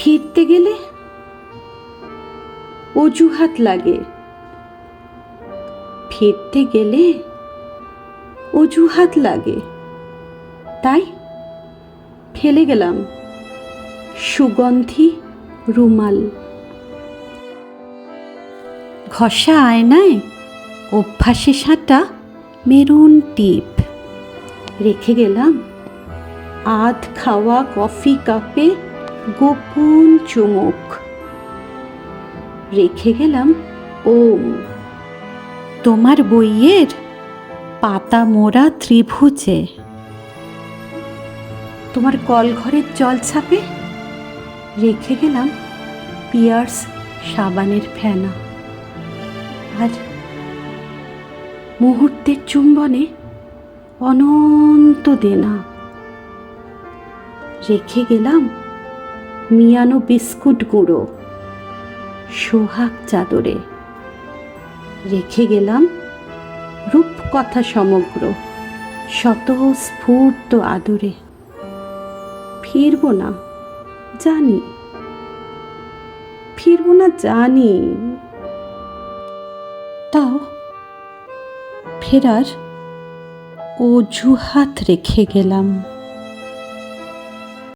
ফিরতে গেলে অজুহাত লাগে, ফিরতে গেলে অজুহাত লাগে, তাই ফেলে গেলাম সুগন্ধি রুমাল। ঘষা আয়নায় অভ্যাসে সাঁটা মেরুন টিপ, রেখে গেলাম আধ খাওয়া কফি কাপে গোপন চুমুক, রেখে গেলাম ওম। তোমার বইয়ের পাতা মোড়া ত্রিভুজে, তোমার কলঘরের জলছাপে রেখে গেলাম পিয়ার্স সাবানের ফেনা। আর মুহূর্তের চুম্বনে অনন্ত দেনা, রেখে গেলাম মিয়ানো বিস্কুট গুঁড়ো সোহাগ চাদরে, রেখে গেলাম রূপকথা সমগ্র স্বতঃস্ফূর্ত আদরে। ফিরব না জানি, ফিরব না জানি, তাও ফেরার অজুহাত রেখে গেলাম।